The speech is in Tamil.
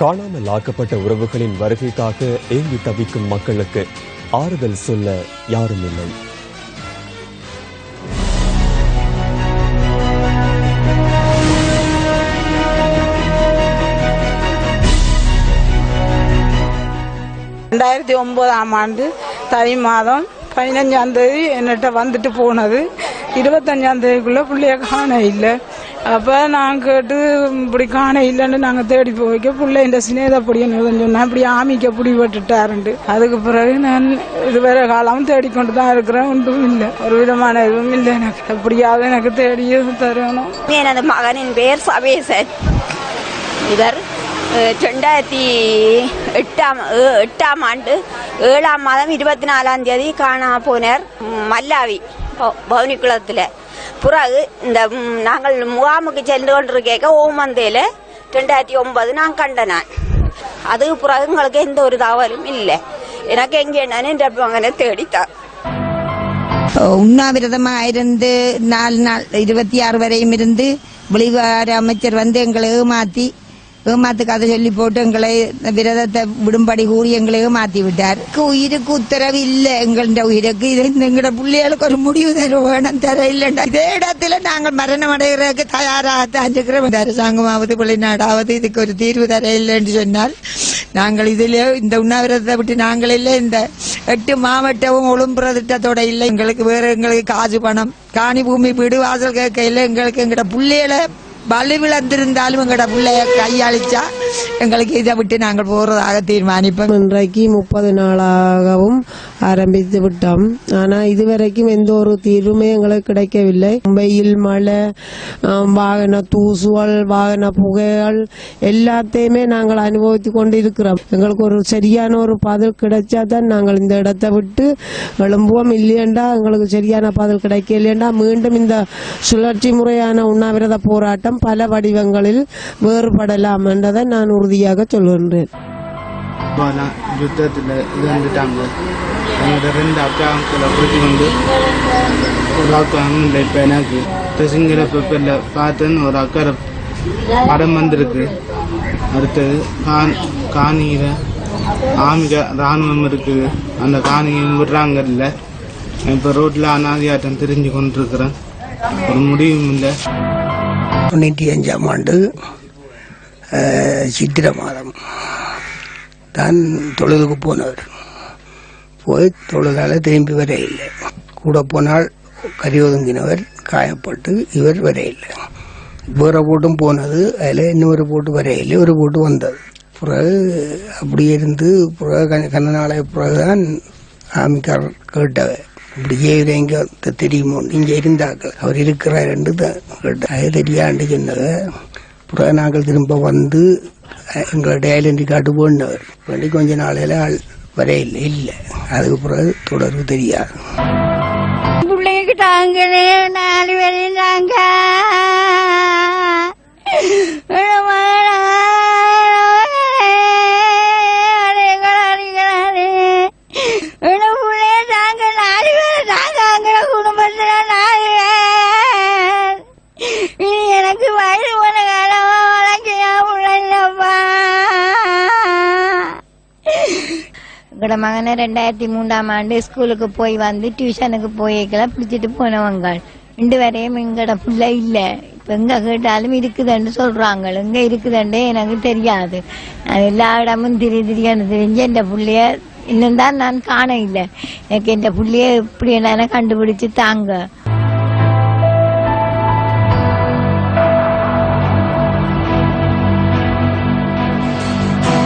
காணாமல் ஆக்கப்பட்ட உறவுகளின் வருகைக்காக ஏங்கி தவிக்கும் மக்களுக்கு ஆறுதல் சொல்ல யாரும் இல்லை. ஆண்டு தை மாதம் 15ஆம் தேதி என்னட்ட வந்துட்டு போனது. 25ஆம் தேதிக்குள்ள பிள்ளைய காண இல்லை. அப்போ நான் கேட்டு இப்படி காண இல்லைன்னு நாங்கள் தேடி போய்க்க பிள்ளை இந்த சினேதப்படின்னு சொன்னால் இப்படி ஆமிக்க பிடிபட்டுட்டாருண்டு. அதுக்கு பிறகு நான் இதுவரை காலம் தேடிக்கொண்டு தான் இருக்கிறேன். ஒன்றும் இல்லை, ஒரு விதமான இதுவும் இல்லை. எனக்கு எப்படியாவது எனக்கு தேடியே தரணும். எனது மகனின் பெயர் சவேசன். இவர் 2008ஆம் ஆண்டு 7ஆம் மாதம் 24ஆம் தேதி காணா போனார். மல்லாவி பவுனிக்குளத்தில். பிறகு இந்த நாங்கள் முகாமுக்கு சென்று கொண்டிருக்க ஓமந்தையில் 2009 நான் கண்டனான். அதுக்கு பிறகு எங்களுக்கு எந்த ஒரு தகவலும் இல்லை. எனக்கு எங்கே என்ற மகனை தேடித்தான். உண்ணாவிரதமாக இருந்து 4 நாள் 26 வரையும் இருந்து வெளிவார அமைச்சர் வந்து எங்களை ஏமாத்து கதை சொல்லி போட்டு எங்களை விரதத்தை விடும்படி கூறி எங்களை ஏமாத்தி விட்டார். உயிருக்கு உத்தரவு இல்லை. எங்கள உயிருக்கு எங்களோட பிள்ளைகளுக்கு ஒரு முடிவு தர வேணும், தர இல்லைண்டா. இதே இடத்துல நாங்கள் மரணம் அடைகிறதுக்கு தயாராகத்தான் இருக்கிறோம். அரசாங்கமாவது வெளிநாடாவது இதுக்கு ஒரு தீர்வு தர இல்லைன்னு சொன்னால் நாங்கள் இதில் இந்த உண்ணாவிரதத்தை விட்டு நாங்கள் இல்லை. இந்த 8 மாவட்டமும் ஒழுங்குற திட்டத்தோட இல்லை. எங்களுக்கு வேற எங்களுக்கு காசு பணம் காணி பூமி வீடு வாசல் கேட்க இல்லை. எங்களுக்கு எங்களோட பிள்ளைகளை பலி விளந்திருந்தாலும் எங்களோட பிள்ளைய கையாளிச்சா எங்களுக்கு இதை விட்டு நாங்கள் போறதாக தீர்மானிப்போம். இன்றைக்கு 30 நாளாகவும் ஆரம்பித்து விட்டோம். ஆனால் இதுவரைக்கும் எந்த ஒரு தீர்வுமே எங்களுக்கு கிடைக்கவில்லை. வெயில், மழை, வாகன தூசுகள், வாகன புகைகள் எல்லாத்தையுமே நாங்கள் அனுபவித்து கொண்டு இருக்கிறோம். எங்களுக்கு ஒரு சரியான ஒரு பதில் கிடைச்சா தான் நாங்கள் இந்த இடத்தை விட்டு எழும்புவோம். இல்லையண்டா எங்களுக்கு சரியான பதில் கிடைக்க இல்லையண்டா மீண்டும் இந்த சுழற்சி முறையான உண்ணாவிரத போராட்டம் பல வடிவங்களில் வேறுபடலாம் என்றதை நான் உறுதியாக சொல்கின்றேன். யுத்தத்தில் இறந்துட்டாங்க. எங்களோட 2 அக்காக்களை பிடிச்சி கொண்டு ஒரு அக்கா இல்லை. இப்போ எனக்கு சிங்கள பேப்பரில் பார்த்தேன்னு ஒரு அக்கா படம் வந்திருக்கு. அடுத்தது காணியில் ஆமிக இராணுவம் இருக்குது. அந்த காணியை விடுறாங்க இல்லை. இப்போ ரோட்டில் அனாதியாட்டம் தெரிஞ்சு கொண்டிருக்கிறேன். ஒரு முடிவும் இல்லை. 95ஆம் ஆண்டு சித்திரை மாதம் தான் தொழிலுக்கு போனவர். போய் தொழிலால் திரும்பி வர இல்லை. கூட போனால் கறி ஒதுங்கினவர் காயப்பட்டு இவர் வர இல்லை. வேற போட்டும் போனது. அதில் இன்னொரு போட்டு வரையில்லை, ஒரு போட்டு வந்தது. பிறகு அப்படி இருந்து பிறகு கண்ணனாலய பிறகுதான் ஆமிக்கார் கேட்டவர் இப்படியே இங்க தெரியுமோ இங்க இருந்தாக்கள் அவர் இருக்கிறார் என்று கேட்ட தெரியாண்டு சொன்னதை. பிறகு நாங்கள் திரும்ப வந்து எங்களோட ஐடென்டி கார்டு போனவர் வேண்டி கொஞ்ச நாளையில ஆள் வரையில்லை. இல்லை, அதுக்கு பிறகு தொடர்பு தெரியாது. பிள்ளைக்கு தாங்களே 4 பேரையும் தாங்க எனக்கு வயது போன காலம் எங்களோட மகனை 2003ஆம் ஆண்டு ஸ்கூலுக்கு போய் வந்து டியூஷனுக்கு போய்க்கலாம் பிடிச்சிட்டு போனவங்க. 2 வரையும் எங்களோட பிள்ளை இல்லை. இப்போ எங்கே கேட்டாலும் இருக்குதுன்னு சொல்கிறாங்க. எங்கே இருக்குதுன்றே எனக்கு தெரியாது. நான் எல்லா இடமும் திடீர்னு தெரிஞ்சு என் பிள்ளைய இன்னும் தான் நான் காண இல்லை. எனக்கு என் பிள்ளைய இப்படி என்ன கண்டுபிடிச்சு தாங்க.